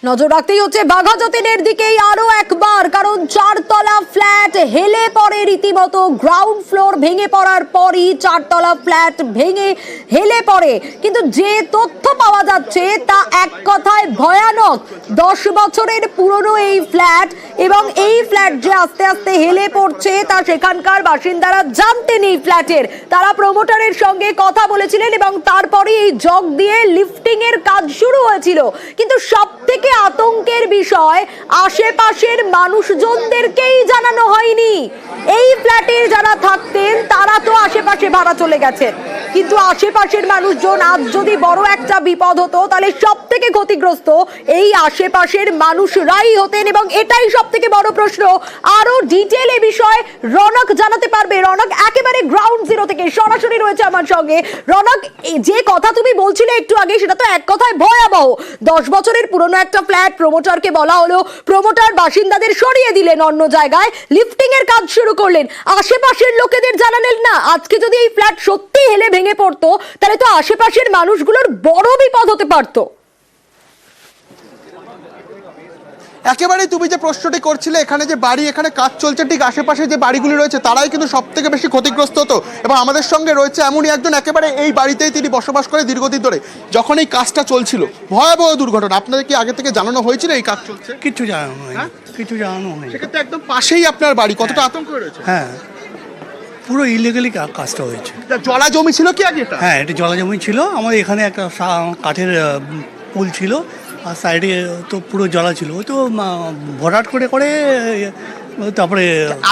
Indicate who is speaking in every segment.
Speaker 1: নজর রাখতেই হচ্ছে বাঘা যতীনের দিকেই আরো একবার, কারণ চারতলা ফ্ল্যাট হেলে পড়ে, রীতিমতো গ্রাউন্ড ফ্লোর ভেঙে পড়ার পরই চারতলা ফ্ল্যাট ভেঙে হেলে পড়ে। কিন্তু যে তথ্য পাওয়া যাচ্ছে তা এক কথায় ভয়ানক। 10 বছরের পুরনো এই ফ্ল্যাট, এবং এই ফ্ল্যাট যে আস্তে আস্তে হেলে পড়ছে তা সেখানকার বাসিন্দারা জানতেন এই ফ্ল্যাটের। তারা প্রমোটারের সঙ্গে কথা বলেছিলেন এবং তারপরে এই জগ দিয়ে লিফটিং এর কাজ শুরু হয়েছিল। কিন্তু সব থেকে আতঙ্কের বিষয়, আশেপাশের মানুষজনদেরকেই জানানো হয়নি। এই ফ্ল্যাটে যারা থাকতেন তারা তো আশেপাশে ভাড়া চলে গেছেন, কিন্তু আশেপাশের মানুষজন আজ যদি বড় একটা বিপদ হতো তাহলে সব থেকে ক্ষতিগ্রস্ত এই আশেপাশের মানুষরাই হতেন। এবং এটাই সব থেকে বড় প্রশ্ন। আরো ডিটেল এ বিষয়ে রনক জানাতে পারবে। রনক একেবারে গ্রাউন্ড জিরো থেকে সরাসরি রয়েছে আমার সঙ্গে। রনক, যে কথা তুমি বলছিলে একটু আগে, সেটা তো এক কথায় ভয়াবহ। 10 বছরের পুরনো একটা ফ্ল্যাট, প্রমোটারকে বলা হলো, প্রমোটার বাসিন্দাদের সরিয়ে দিলেন অন্য জায়গায়, লিফটিং এর কাজ শুরু করলেন, আশেপাশের লোকেদের জানালেন না। আজকে যদি এই ফ্ল্যাট সত্যি হেলে ভেঙে পড়তো তাহলে তো আশেপাশের মানুষগুলোর বড় বিপদ হতে পারতো।
Speaker 2: একেবারেই তুমি যে প্রশ্নটি করছিলে, এখানে যে বাড়ি, এখানে কাজ চলছে, ঠিক আশেপাশে যে বাড়িগুলি রয়েছে তারাই কিন্তু সব থেকে বেশি ক্ষতিগ্রস্ত হতো। এবং আমাদের সঙ্গে রয়েছে এমনই একজন, একেবারে এই বাড়িতেই তিনি বসবাস করে দীর্ঘদিন ধরে। যখন এই কাজটা চলছিল, ভয়াবহ দুর্ঘটনা, আপনাদের কি আগে থেকে জানানো হয়েছিল এই কাজ চলছে?
Speaker 3: কিছু জানানো হয়নি, কিছু জানানো হয়নি।
Speaker 2: সেক্ষেত্রে একদম পাশেই আপনার বাড়ি, কতটা আতঙ্ক রয়েছে?
Speaker 3: হ্যাঁ, পুরো ইলিগালি কাজটা হয়েছে।
Speaker 2: জলা জমি ছিল কি আগে এটা?
Speaker 3: হ্যাঁ, এটা জলাজমি ছিল। আমাদের এখানে একটা কাঠের পুল ছিল, আর সাইডে তো পুরো জলা ছিল। ওই তো ভরাট করে করে তারপরে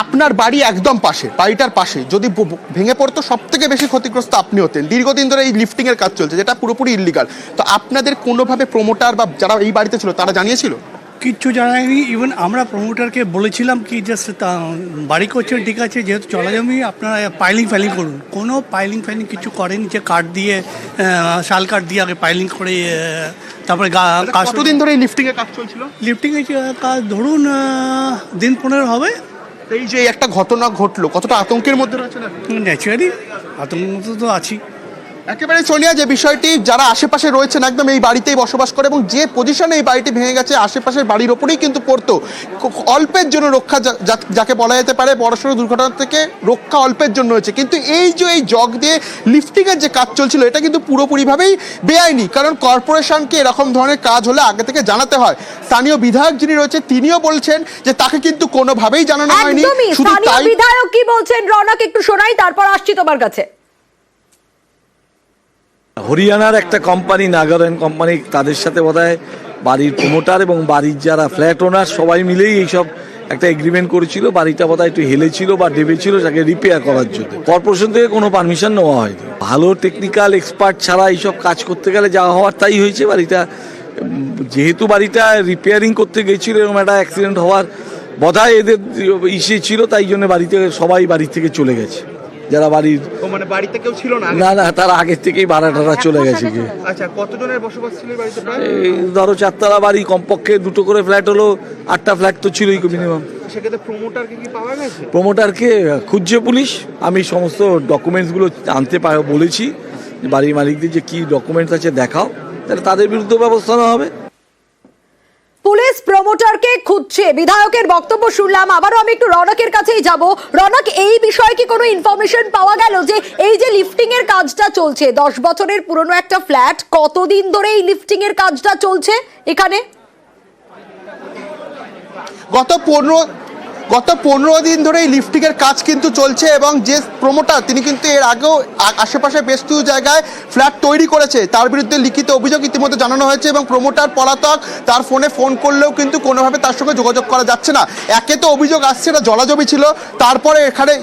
Speaker 2: আপনার বাড়ি একদম পাশে, বাড়িটার পাশে যদি ভেঙে পড়তো সব থেকে বেশি ক্ষতিগ্রস্ত আপনি হতেন। দীর্ঘদিন ধরে এই লিফটিং এর কাজ চলছে, যেটা পুরোপুরি ইল্লিগাল। তো আপনাদের কোনোভাবে প্রমোটার বা যারা এই বাড়িতে ছিল তারা জানিয়েছিল?
Speaker 3: কিচ্ছু জানায়নি। ইভেন আমরা প্রমোটারকে বলেছিলাম কি জাস্ট বাড়ি করছেন ঠিক আছে, যেহেতু জলাজমি আপনারা পাইলিং করুন। কোনো পাইলিং কিছু করেনি, যে কাঠ দিয়ে শাল কাঠ দিয়ে আগে পাইলিং করে তারপরে
Speaker 2: কতদিন ধরে এই লিফটিং এর কাজ চলছিল?
Speaker 3: লিফটিং এর কাজ ধরুন দিন 15 হবে।
Speaker 2: এই যে একটা ঘটনা ঘটলো, কতটা আতঙ্কের মধ্যে রয়েছে না?
Speaker 3: ন্যাচারালি আতঙ্কের মধ্যে তো আছি।
Speaker 2: একেবারে সোনিয়া, যে বিষয়টি যারা আশেপাশে রয়েছেন একদম এই বাড়িতেই বসবাস করে, এবং যে পজিশনে এই বাড়িটি ভেঙে গেছে আশেপাশের বাড়ির ওপরেই কিন্তু পড়তো। অল্পের জন্য রক্ষা, যাকে বলা যেতে পারে বড়সড় দুর্ঘটনা থেকে রক্ষা অল্পের জন্য হয়েছে। কিন্তু এই যে এই জগ দিয়ে লিফটিংয়ের যে কাজ চলছিল, এটা কিন্তু পুরোপুরিভাবেই বেআইনি। কারণ কর্পোরেশনকে এরকম ধরনের কাজ হলে আগে থেকে জানাতে হয়। স্থানীয় বিধায়ক যিনি রয়েছে তিনিও বলছেন যে তাকে কিন্তু কোনোভাবেই জানানো হয়নি। শুধু তাই,
Speaker 1: বিধায়ক কি বলছেন রনক একটু শোনাই, তারপর আসছি তোমার কাছে।
Speaker 4: হরিয়ানার একটা কোম্পানি, নাগাল্যান্ড কোম্পানি, তাদের সাথে বোধহয় বাড়ির প্রমোটার এবং বাড়ির যারা ফ্ল্যাট ওনার সবাই মিলেই এইসব একটা এগ্রিমেন্ট করেছিল। বাড়িটা বোধহয় একটু হেলেছিল বা ডেবেছিল, তাকে রিপেয়ার করার জন্য কর্পোরেশন থেকে কোনো পারমিশন নেওয়া হয়নি। ভালো টেকনিক্যাল এক্সপার্ট ছাড়া এইসব কাজ করতে গেলে যা হওয়ার তাই হয়েছে। বাড়িটা যেহেতু বাড়িটা রিপেয়ারিং করতে গেছিল, এরকম একটা অ্যাক্সিডেন্ট হওয়ার বোধহয় এদের ইসে ছিল, তাই জন্য বাড়িতে সবাই বাড়ি থেকে চলে গেছে। যারা বাড়ির
Speaker 2: মানে বাড়িতে কেউ ছিল না?
Speaker 4: না, তারা আগের থেকেই ভাড়া চলে গেছে।
Speaker 2: আচ্ছা, কতজনের বসবাস ছিল বাড়িতে?
Speaker 4: এই ধরো 4তলা বাড়ি, কমপক্ষে 2টো করে ফ্ল্যাট হলো, 8টা ফ্ল্যাট তো ছিলই মিনিমাম।
Speaker 2: সেক্ষেত্রে প্রমোটারকে কি পাওয়া গেছে?
Speaker 4: প্রমোটারকে খুঁজছে পুলিশ। আমি সমস্ত ডকুমেন্টসগুলো আনতে বলেছি, বাড়ির মালিকদের যে কি ডকুমেন্টস আছে দেখাও, তাহলে তাদের বিরুদ্ধে ব্যবস্থা নেওয়া হবে।
Speaker 1: পুলিশ প্রমোটারকে খুঁজছে, বিধায়কের বক্তব্য শুনলাম। আবারও আমি একটু রনকের কাছেই যাব। রনক, এই বিষয়ে কি কোনো ইনফরমেশন পাওয়া গেল যে এই যে লিফটিং এর কাজটা চলছে, 10 বছরের পুরনো একটা ফ্ল্যাট, কতদিন ধরে এই লিফটিং এর কাজটা চলছে এখানে?
Speaker 2: গত 15 দিন ধরে এই লিফটিং এর কাজ কিন্তু চলছে। এবং যে প্রমোটার, তিনি কিন্তু এর আগেও আশেপাশে বেশ কিছু জায়গায় ফ্ল্যাট তৈরি করেছে, তার বিরুদ্ধে লিখিত অভিযোগ ইতিমধ্যে জানানো হয়েছে। এবং প্রমোটার পলাতক, তার ফোনে ফোন করলেও কিন্তু কোনোভাবে তার সঙ্গে যোগাযোগ করা যাচ্ছে না। একে তো অভিযোগ আসছে এটা জলাজমি ছিল, তারপরে এখানে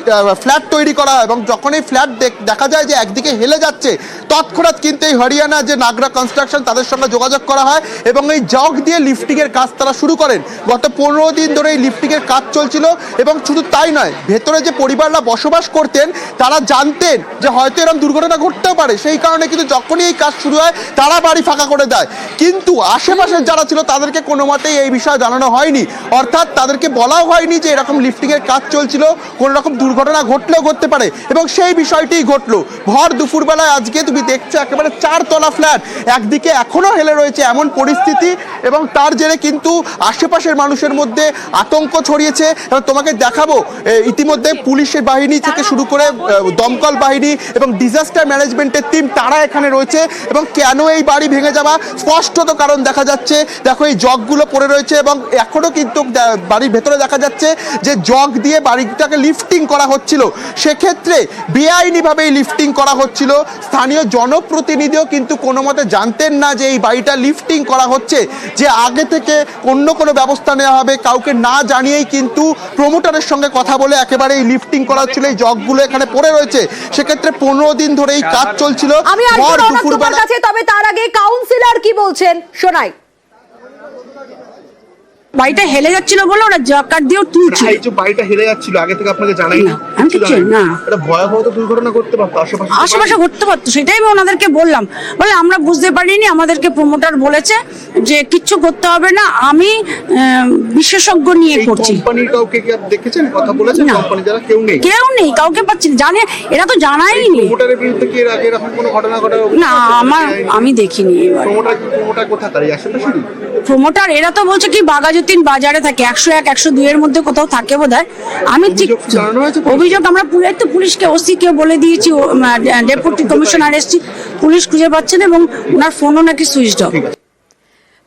Speaker 2: ফ্ল্যাট তৈরি করা হয়, এবং যখন এই ফ্ল্যাট দেখা যায় যে একদিকে হেলে যাচ্ছে, তৎক্ষণাৎ কিন্তু এই হরিয়ানা যে নাগরা কনস্ট্রাকশন, তাদের সঙ্গে যোগাযোগ করা হয় এবং এই জগ দিয়ে লিফটিং এর কাজ তারা শুরু করেন। গত 15 দিন ধরে এই লিফটিং এর কাজ চলছে। চলছিল। এবং শুধু তাই নয়, ভেতরে যে পরিবাররা বসবাস করতেন তারা জানতেন যে হয়তো এরকম দুর্ঘটনা ঘটতেও পারে, সেই কারণে কিন্তু যখনই এই কাজ শুরু হয় তারা বাড়ি ফাঁকা করে দেয়। কিন্তু আশেপাশের যারা ছিল তাদেরকে কোনো মতেই এই বিষয়ে জানানো হয়নি, অর্থাৎ তাদেরকে বলাও হয়নি যে এরকম লিফটিংয়ের কাজ চলছিল, কোনো রকম দুর্ঘটনা ঘটলেও ঘটতে পারে। এবং সেই বিষয়টিই ঘটলো ভর দুপুরবেলায়। আজকে তুমি দেখছো একেবারে 4 তলা ফ্ল্যাট একদিকে এখনো হেলে রয়েছে এমন পরিস্থিতি, এবং তার জেরে কিন্তু আশেপাশের মানুষের মধ্যে আতঙ্ক ছড়িয়েছে। এবং তোমাকে দেখাবো ইতিমধ্যে পুলিশের বাহিনী থেকে শুরু করে দমকল বাহিনী এবং ডিজাস্টার ম্যানেজমেন্টের টিম তারা এখানে রয়েছে। এবং কেন এই বাড়ি ভেঙে যাওয়া স্পষ্টত কারণ দেখা যাচ্ছে। দেখো এই জগগুলো পড়ে রয়েছে এবং এখনো কিন্তু বাড়ির ভেতরে দেখা যাচ্ছে যে জগ দিয়ে বাড়িটাকে লিফটিং করা হচ্ছিল, সেক্ষেত্রে বেআইনিভাবে এই লিফটিং করা হচ্ছিল। স্থানীয় জনপ্রতিনিধিও কিন্তু কোনো মতে জানতেন না যে এই বাড়িটা লিফটিং করা হচ্ছে, যে আগে থেকে অন্য কোনো ব্যবস্থা নেওয়া হবে কাউকে না জানিয়েই কিন্তু প্রমোটারের সঙ্গে কথা বলে একেবারে এই লিফটিং করা হচ্ছিল। এই জগগুলো এখানে পড়ে রয়েছে, সেক্ষেত্রে 15 দিন ধরে এই কাজ চলছিল।
Speaker 1: আমি
Speaker 2: ভর
Speaker 1: আসবো তোমার
Speaker 2: দুপুরবেলা
Speaker 1: কাছে, তবে তার আগে কাউন্সিলর কি বলছেন শোনাই।
Speaker 5: বাড়িটা হেলে যাচ্ছিল বলে ওরা জকার দিয়েও তুলছিল।
Speaker 2: এই যে বাড়িটা হেলে যাচ্ছিল আগে থেকে আপনাকে জানাই
Speaker 5: না, আমি কিছু না।
Speaker 2: এটা ভয়াবহ তো দুর্ঘটনা করতে পারতো
Speaker 5: আশেপাশে ঘটতে পারতো, সেটাই আমি ওনাদেরকে বললাম। বলে আমরা বুঝতে পারিনি, আমাদেরকে প্রমোটার বলেছে যে কিচ্ছু করতে হবে না, আমি বিশেষজ্ঞ নিয়ে করছি।
Speaker 2: কোম্পানির কাউকে কি আপনি দেখেছেন, কথা বলেছেন?
Speaker 5: না।
Speaker 2: কোম্পানি যারা কেউ নেই,
Speaker 5: কাউকে পাচ্ছি না, জানে এরা তো জানাইনি।
Speaker 2: প্রমোটারের বিরুদ্ধে কি এর আগে এরকম কোনো ঘটনা ঘটার
Speaker 5: না, আমি দেখিনি।
Speaker 2: প্রমোটার কোথাকার আশেপাশেরই?
Speaker 5: প্রমোটার এরা তো বলছে কি বাঘাযতীন বাজারে থাকে, 101 102 এর মধ্যে কোথাও থাকে বোধহয়। আমি ঠিক অভিযোগ আমরা পুলিশকে ওসি কে বলে দিয়েছি, ডেপুটি কমিশনার এসছি, পুলিশ খুঁজে পাচ্ছে না এবং ওনার ফোনও নাকি সুইচড অফ।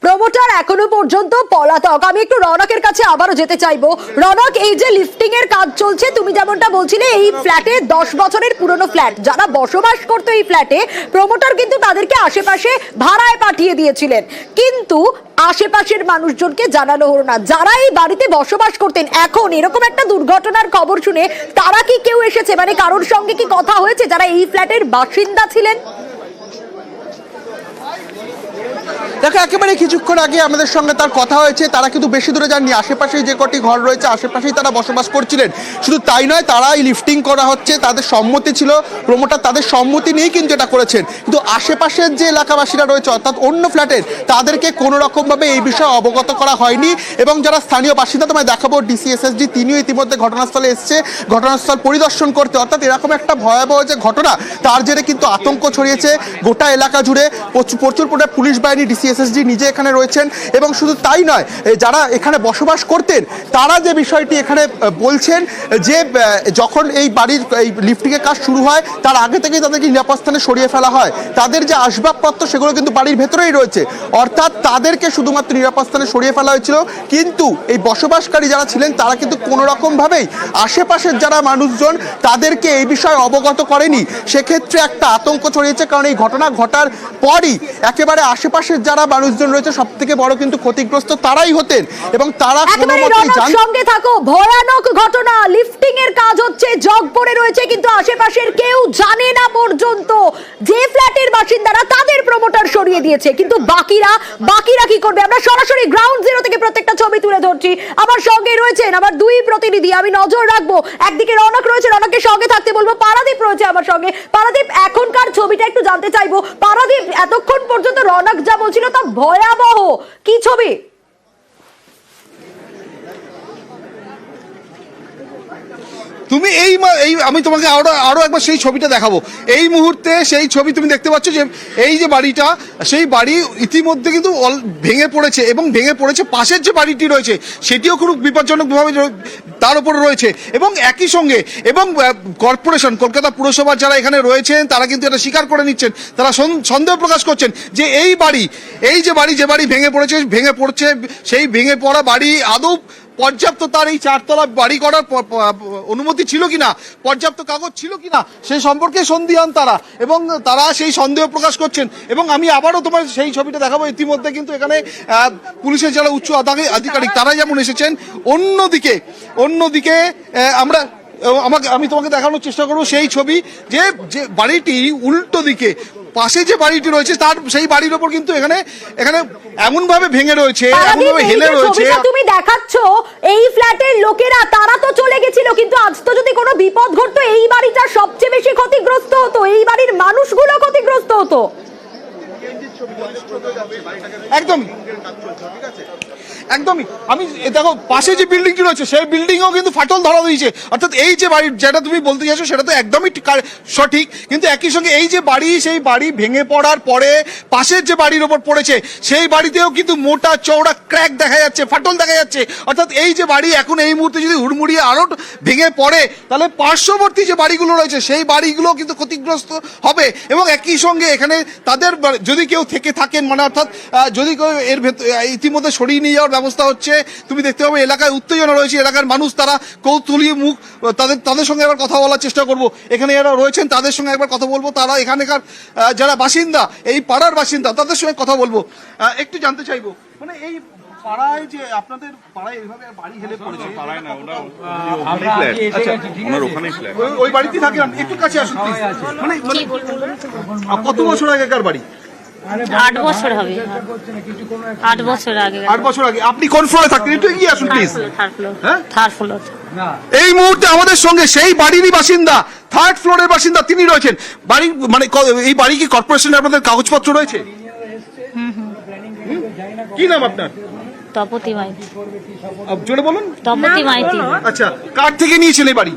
Speaker 1: প্রমোটার এখনো পর্যন্ত পলাতক। আমি একটু রনকের কাছে আবারও যেতে চাইবো। রনক, এই যে লিফটিং এর কাজ চলছে, তুমি যেমনটা বলছিলে এই ফ্ল্যাটে 10 বছরের পুরনো ফ্ল্যাট, যারা বসবাস করতো এই ফ্ল্যাটে প্রমোটার কিন্তু তাদেরকে আশেপাশে ভাড়ায় পাঠিয়ে দিয়েছিলেন, কিন্তু আশেপাশের মানুষজনকে জানানো হলো না। যারা এই বাড়িতে বসবাস করতেন, এখন এরকম একটা দুর্ঘটনার খবর শুনে তারা কি কেউ এসেছে, মানে কারোর সঙ্গে কি কথা হয়েছে যারা এই ফ্ল্যাটের বাসিন্দা ছিলেন?
Speaker 2: দেখো একেবারে কিছুক্ষণ আগে আমাদের সঙ্গে তার কথা হয়েছে, তারা কিন্তু বেশি দূরে যাননি, আশেপাশেই যে কটি ঘর রয়েছে আশেপাশেই তারা বসবাস করছিলেন। শুধু তাই নয়, তারা এই লিফটিং করা হচ্ছে তাদের সম্মতি ছিল, প্রমোটার তাদের সম্মতি নিয়েই কিন্তু এটা করেছেন। কিন্তু আশেপাশের যে এলাকাবাসীরা রয়েছে অর্থাৎ অন্য ফ্ল্যাটের, তাদেরকে কোনো রকমভাবে এই বিষয়ে অবগত করা হয়নি। এবং যারা স্থানীয় বাসিন্দা, তোমায় দেখাবো ডিসিএসএসডি, তিনিও ইতিমধ্যে ঘটনাস্থলে এসছে ঘটনাস্থল পরিদর্শন করতে। অর্থাৎ এরকম একটা ভয়াবহ যে ঘটনা, তার জেরে কিন্তু আতঙ্ক ছড়িয়েছে গোটা এলাকা জুড়ে। প্রচুর পরিমাণে পুলিশ বাহিনী, ডিসিএসএসডি নিজে এখানে রয়েছেন। এবং শুধু তাই নয়, যারা এখানে বসবাস করতেন তারা যে বিষয়টি এখানে বলছেন যে যখন এই বাড়ির এই লিফটিংয়ের কাজ শুরু হয় তার আগে থেকেই তাদেরকে নিরাপদ স্থানে সরিয়ে ফেলা হয়। তাদের যে আসবাবপত্র সেগুলো কিন্তু বাড়ির ভেতরেই রয়েছে, অর্থাৎ তাদেরকে শুধুমাত্র নিরাপদ স্থানে সরিয়ে ফেলা হয়েছিল। কিন্তু এই বসবাসকারী যারা ছিলেন তারা কিন্তু কোনো রকমভাবেই আশেপাশের যারা মানুষজন তাদেরকে এই বিষয়ে অবগত করেনি। সেক্ষেত্রে একটা আতঙ্ক ছড়িয়েছে, কারণ এই ঘটনা ঘটার পরই একেবারে আশেপাশের যারা মানুষজন রয়েছে সব থেকে বড় কিন্তু ক্ষতিগ্রস্ত তারাই হতেন। এবং তারা
Speaker 1: সঙ্গে থাকো, ভয়ানক ঘটনা, লিফটিং এর কাজ হচ্ছে, জগ পড়ে রয়েছে, কিন্তু আশেপাশের কেউ জানে না পর্যন্ত। যে ফ্ল্যাটের বাসিন্দারা তাদের প্রমোটার সরিয়ে দিয়েছে, কিন্তু বাকিরা কি করবে? আমরা সরাসরি গ্রাউন্ড জিরো থেকে প্রত্যেকটা ছবি তুলে ধরছি। আমার সঙ্গে রয়েছেন আমার দুই প্রতিনিধি, আমি নজর রাখবো। একদিকে রনক রয়েছে, রনকের সঙ্গে থাকতে বলবো। পারাদীপ রয়েছে আমার সঙ্গে। পারাদীপ, এখনকার ছবিটা একটু জানতে চাইবো। পারাদীপ, এতক্ষণ পর্যন্ত রনক যা বলছিল তা ভয়াবহ, কি ছবি?
Speaker 6: তুমি আমি তোমাকে আরো একবার সেই ছবিটা দেখাবো। এই মুহূর্তে সেই ছবি তুমি দেখতে পাচ্ছ যে এই যে বাড়িটা, সেই বাড়ি ইতিমধ্যে কিন্তু ভেঙে পড়েছে, এবং ভেঙে পড়েছে পাশের যে বাড়িটি রয়েছে সেটিও খুব বিপজ্জনকভাবে তার উপরে রয়েছে। এবং একই সঙ্গে এবং কর্পোরেশন কলকাতা পুরসভার যারা এখানে রয়েছেন তারা কিন্তু এটা স্বীকার করে নিচ্ছেন, তারা সন্দেহ প্রকাশ করছেন যে যে বাড়ি ভেঙে পড়ছে সেই ভেঙে পড়া বাড়ি আদৌ পর্যাপ্ত তার এই 4 তলা বাড়ি করার অনুমতি ছিল কিনা, পর্যাপ্ত কাগজ ছিল কিনা সেই সম্পর্কে সন্দিহান তারা, এবং তারা সেই সন্দেহ প্রকাশ করছেন। এবং আমি আবারও তোমার সেই ছবিটা দেখাবো। ইতিমধ্যে কিন্তু এখানে পুলিশের যারা উচ্চ আধিকারিক তারা যেমন এসেছেন, অন্যদিকে আমি তোমাকে দেখানোর চেষ্টা করবো সেই ছবি যে বাড়িটি উল্টো দিকে, পাশে যে বাড়িটি রয়েছে তার সেই বাড়ির ওপর কিন্তু এখানে এমন ভাবে ভেঙে রয়েছে, এমন ভাবে হেলে রয়েছে।
Speaker 1: তুমি দেখাচ্ছ এই ফ্ল্যাটের লোকেরা তারা তো চলে গেছিল, কিন্তু আজ তো যদি কোনো বিপদ ঘটতো এই বাড়িটা সবচেয়ে বেশি ক্ষতিগ্রস্ত হতো, এই বাড়ির মানুষগুলো ক্ষতিগ্রস্ত হতো।
Speaker 6: একদমই একদমই আমি দেখো পাশে যে বিল্ডিংটি রয়েছে সেই বিল্ডিংও কিন্তু ফাটল ধরা দিয়েছে, অর্থাৎ এই যে বাড়ি যেটা তুমি বলতে চাইছো সেটা তো একদমই সঠিক, কিন্তু একই সঙ্গে এই যে বাড়ি সেই বাড়ি ভেঙে পড়ার পরে পাশের যে বাড়ির ওপর পড়েছে সেই বাড়িতেও কিন্তু মোটা চওড়া ক্র্যাক দেখা যাচ্ছে, ফাটল দেখা যাচ্ছে। অর্থাৎ এই যে বাড়ি এখন এই মুহূর্তে যদি হুড়মুড়িয়ে আরো ভেঙে পড়ে তাহলে পার্শ্ববর্তী যে বাড়িগুলো রয়েছে সেই বাড়িগুলো কিন্তু ক্ষতিগ্রস্ত হবে। এবং একই সঙ্গে এখানে তাদের যদি কেউ থেকে থাকেন মানে অর্থাৎ যদি কেউ এর ইতিমধ্যে সরিয়ে নিয়ে যাওয়ার ব্যবস্থা হচ্ছে, তুমি দেখতে পাবে এলাকায় উত্তেজনা রয়েছে, এলাকার মানুষ তারা কৌতূহলী মুখ, তাদের সঙ্গে একবার কথা বলার চেষ্টা করব। এখানে যারা রয়েছেন তাদের সঙ্গে একবার কথা বলবো, তারা এখানকার যারা বাসিন্দা এই পাড়ার বাসিন্দা তাদের সঙ্গে কথা বলবো। একটু জানতে চাইবো মানে এই পাড়ায় যে আপনাদের পাড়ায় এইভাবে বাড়ি হেলে পড়েছে, ওই বাড়িতে থাকেন, একটু কাছে আসুন প্লিজ। মানে কত বছর আগেকার বাড়ি?
Speaker 7: 8 বছর হবে, 8 বছর আগে।
Speaker 6: 8 বছর আগে। আপনি কোন ফ্লোরে থাকতেন? একটু এগিয়ে আসুন প্লিজ।
Speaker 7: Third floor.
Speaker 6: এই মুহূর্তে আমাদের সঙ্গে সেই বাড়িরই বাসিন্দা, থার্ড ফ্লোরের বাসিন্দা তিনি রয়েছেন। বাড়ি মানে এই বাড়ি কি কর্পোরেশনের আপনাদের কাগজপত্র রয়েছে? কি নাম আপনার?
Speaker 7: তপতি মাইতি।
Speaker 6: জোরে বলুন।
Speaker 7: তপতি মাইতি।
Speaker 6: আচ্ছা, কার থেকে নিয়েছেন এই বাড়ি?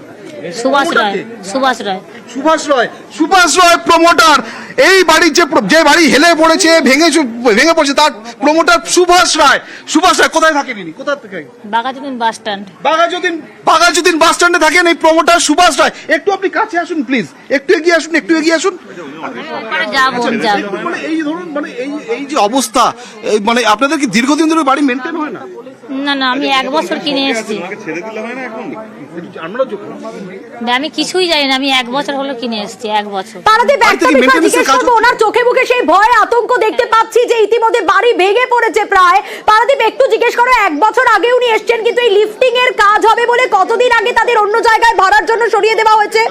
Speaker 7: সুভাষ রায়। সুভাষ রায়।
Speaker 6: সুভাষ রায়। সুভাষ রায় প্রমোটার। এই বাড়ির যে বাড়ি হেলে পড়েছে ভেঙে পড়েছে তার প্রমোটার সুভাষ রায়। সুভাষ রায় কোথায় থাকেন ইনি? কোথা থেকে?
Speaker 7: Baghajatin bus stand.
Speaker 6: Baghajatin bus স্ট্যান্ডে থাকেন এই প্রমোটার সুভাষ রায়। একটু আপনি কাছে আসুন প্লিজ, একটু এগিয়ে আসুন, একটু এগিয়ে আসুন। মানে এই ধরুন মানে এই যে অবস্থা, মানে আপনাদের কি দীর্ঘদিন ধরে বাড়ি মেনটেন হয় না?
Speaker 7: না না, আমি 1 বছর কিনে এসেছি। আমি কিছুই জানি না, আমি 1 বছর হলো কিনে এসেছি, 1 বছর।
Speaker 1: পারাদীপ, একটা বিষয় জিজ্ঞেস করবো, ওনার চোখে মুখে সেই ভয় আতঙ্ক দেখতে পাচ্ছি যে ইতিমধ্যে বাড়ি ভেঙে পড়েছে প্রায়। পারাদীপ, একটু জিজ্ঞেস করো, 1 বছর আগে উনি এসছেন, কিন্তু এই লিফটিং এর কাজ হবে বলে কতদিন আগে তাদের অন্য জায়গায় ভাড়ার জন্য সরিয়ে দেওয়া হয়েছে?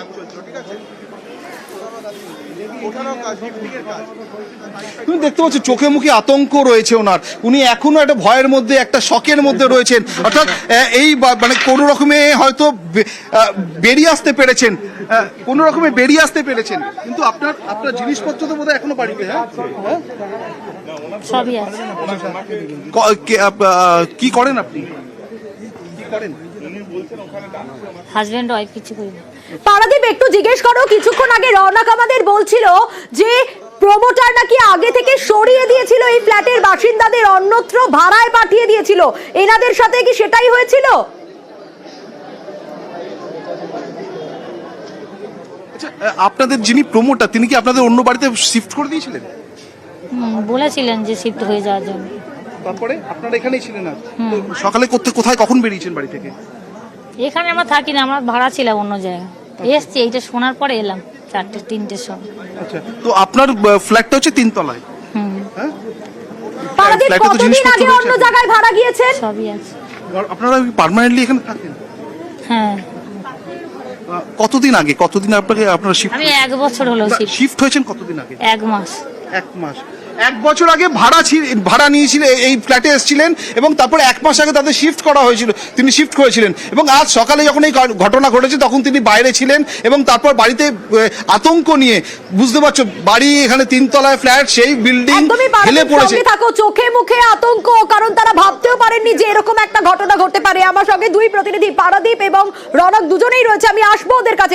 Speaker 6: তুমি দেখতে পাচ্ছ চোখে মুখে আতঙ্ক রয়েছে ওনার, উনি এখনো একটা ভয়ের মধ্যে, একটা শকের মধ্যে রয়েছেন। অর্থাৎ এই মানে কোন রকমে হয়তো বেরিয়ে আসতে পেরেছেন, কোন রকমে বেরিয়ে আসতে পেরেছেন, কিন্তু আপনার জিনিসপত্র তো বোধহয় এখনো বাড়িতে।
Speaker 7: সবই আছে।
Speaker 6: কি করেন আপনি? কি করেন?
Speaker 7: হাজবেন্ড ওয়াইফ কিছু করি না।
Speaker 1: পারাদীপ, একটু জিজ্ঞেস করো, কিছুক্ষণ আগে রওনাক আমাদের বলছিল যে প্রমোটার নাকি আগে থেকে সরিয়ে দিয়েছিল এই ফ্ল্যাটের বাসিন্দাদের, অন্যত্র ভাড়ায় পাঠিয়ে দিয়েছিল, এনাদের সাথে কি সেটাই হয়েছিল?
Speaker 6: আচ্ছা, আপনাদের যিনি প্রমোটার তিনি কি আপনাদের অন্য বাড়িতে শিফট করে দিয়েছিলেন?
Speaker 7: বলেছিলেন যে শিফট হয়ে যাওয়ার জন্য।
Speaker 6: তারপরে আপনারা এখানেই ছিলেন না? সকালে কোথায় কখন বেরিয়েছেন বাড়ি থেকে?
Speaker 7: এখানে আমরা থাকি না, আমরা ভাড়া ছিলাম অন্য জায়গায়। এসছি, এইটা শোনার পরে এলাম 4-3টের সময়।
Speaker 6: আচ্ছা, তো আপনার ফ্ল্যাটটা হচ্ছে 3 তলায়? হ্যাঁ।
Speaker 1: পারাদীপ, কতদিন আগে অন্য জায়গায় ভাড়া গিয়েছেন?
Speaker 7: সবই আছে।
Speaker 6: আপনারা পার্মানেন্টলি এখানে থাকেন?
Speaker 7: হ্যাঁ।
Speaker 6: কতদিন আপনারা শিফট?
Speaker 7: আমি 1 বছর হলো
Speaker 6: শিফট হয়েছেন কতদিন আগে?
Speaker 7: 1 মাস।
Speaker 6: 1 মাস। 1 বছর আগে ভাড়া নিয়েছিলেন, এই ফ্ল্যাটে এসেছিলেন এবং তারপরে 1 মাস আগে তাদের শিফট করা হয়েছিল, তিনি শিফট করেছিলেন। এবং আজ সকালে যখন এই ঘটনা ঘটেছে তখন তিনি বাইরে ছিলেন এবং তারপর বাড়িতে আতঙ্ক নিয়ে, বুঝতে পারছো বাড়ি এখানে 3 তলায় ফ্ল্যাট, সেই বিল্ডিং হেলে পড়েছে।
Speaker 1: থাকো, চোখে মুখে আতঙ্ক, কারণ তারা ভাবতেও পারেননি যে এরকম একটা ঘটনা ঘটতে পারে। আমার সঙ্গে 2 প্রতিনিধি পারাদীপ এবং রনক দুজনেই রয়েছে, আমি আসবো ওদের কাছে।